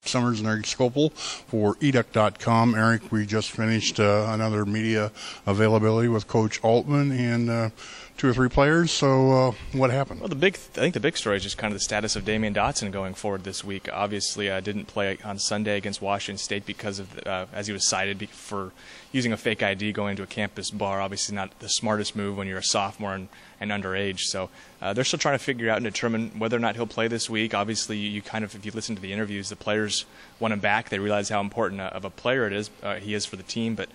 Summers and Eric Scopel for educ.com. Eric, we just finished another media availability with Coach Altman and 2 or 3 players. So what happened? Well, I think the big story is just kind of the status of Damian Dotson going forward this week. Obviously, didn't play on Sunday against Washington State because of as he was cited for using a fake ID going to a campus bar. Obviously, not the smartest move when you're a sophomore and underage. So they're still trying to figure out and determine whether or not he'll play this week. Obviously, you kind of, if you listen to the interviews, the players want him back. They realize how important of a player he is for the team, but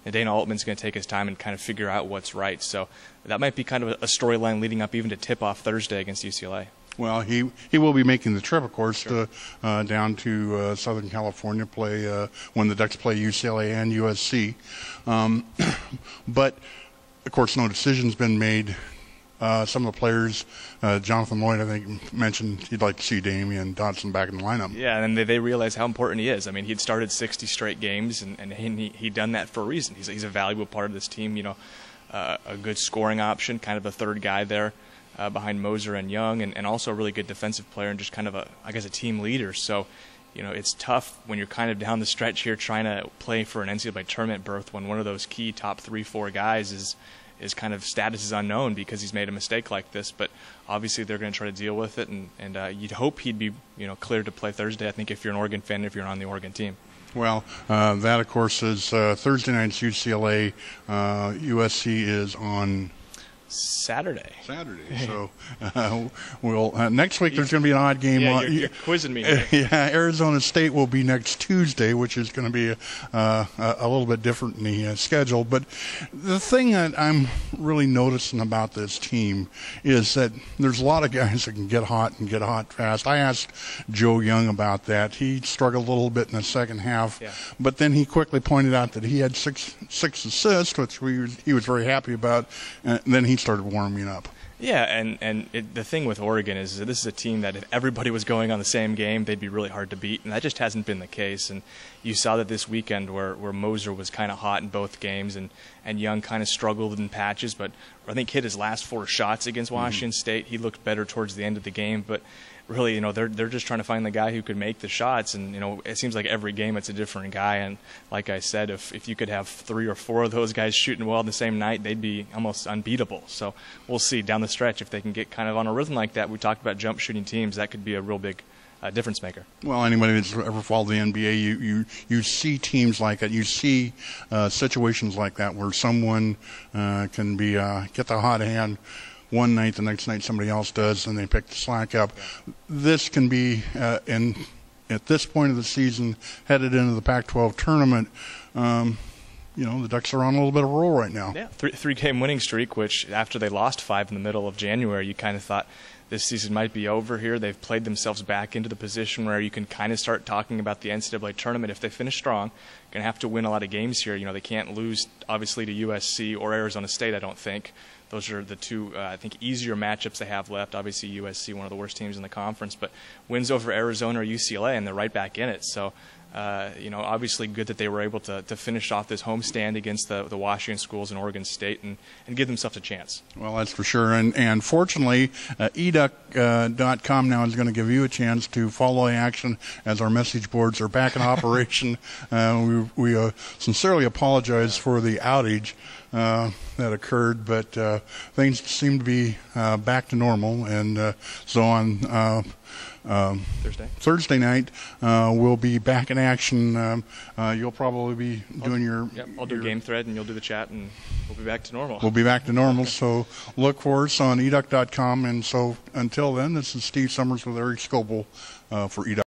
Dana Altman's going to take his time and kind of figure out what's right. So that might be kind of a storyline leading up even to tip-off Thursday against UCLA. Well, he will be making the trip, of course, sure, down to Southern California, when the Ducks play UCLA and USC. But, of course, no decision's been made. Some of the players, Jonathan Lloyd, I think, mentioned he'd like to see Damian Dotson back in the lineup. Yeah, and they realize how important he is. I mean, he'd started 60 straight games, and he'd done that for a reason. He's a valuable part of this team, a good scoring option, kind of a third guy there behind Moser and Young, and also a really good defensive player and just kind of a team leader. So, it's tough when you're kind of down the stretch here trying to play for an NCAA tournament berth when one of those key top 3-4 guys is kind of status is unknown because he's made a mistake like this. But obviously they're going to try to deal with it, and you'd hope he'd be cleared to play Thursday. I think if you're an Oregon fan, if you're on the Oregon team. Well, that of course is Thursday night's UCLA. USC is on Saturday. So next week there's going to be an odd game. Yeah, you're quizzing me here. Yeah, Arizona State will be next Tuesday, which is going to be a little bit different in the schedule. But the thing that I'm really noticing about this team is that there's a lot of guys that can get hot and get hot fast. I asked Joe Young about that. He struggled a little bit in the second half, but then he quickly pointed out that he had six assists, which he was very happy about, and then he started warming up. Yeah, and the thing with Oregon is this is a team that if everybody was going on the same game, they'd be really hard to beat, and that just hasn't been the case. And you saw that this weekend where Moser was kind of hot in both games, and Young kind of struggled in patches, but I think hit his last 4 shots against Washington State. He looked better towards the end of the game, but really, they're just trying to find the guy who could make the shots, and it seems like every game it's a different guy. And like I said, if you could have 3 or 4 of those guys shooting well the same night, they'd be almost unbeatable. So we'll see down the stretch if they can get kind of on a rhythm like that. We talked about jump shooting teams; that could be a real big difference maker. Well, anybody that's ever followed the NBA, you see teams like that. You see situations like that where someone can be get the hot hand one night, the next night somebody else does, and they pick the slack up. This can be, at this point of the season, headed into the Pac-12 tournament, the Ducks are on a little bit of a roll right now. Yeah, 3-game winning streak, which after they lost 5 in the middle of January, you kind of thought this season might be over here. They've played themselves back into the position where you can kind of start talking about the NCAA tournament. If they finish strong, going to have to win a lot of games here. They can't lose, obviously, to USC or Arizona State, I don't think. Those are the 2, I think, easier matchups they have left. Obviously, USC, one of the worst teams in the conference, but wins over Arizona or UCLA, and they're right back in it. So, obviously good that they were able to finish off this homestand against the Washington schools in Oregon State and give themselves a chance. Well, that's for sure. And fortunately, educ.com now is going to give you a chance to follow the action as our message boards are back in operation. We sincerely apologize for the outage that occurred, but things seem to be back to normal, and so on Thursday night we'll be back in action. You'll probably be doing your... Yep, I'll do game thread, and you'll do the chat, and we'll be back to normal. We'll be back to normal, so look for us on educ.com, and so until then, this is Steve Summers with Eric Scopel for educ.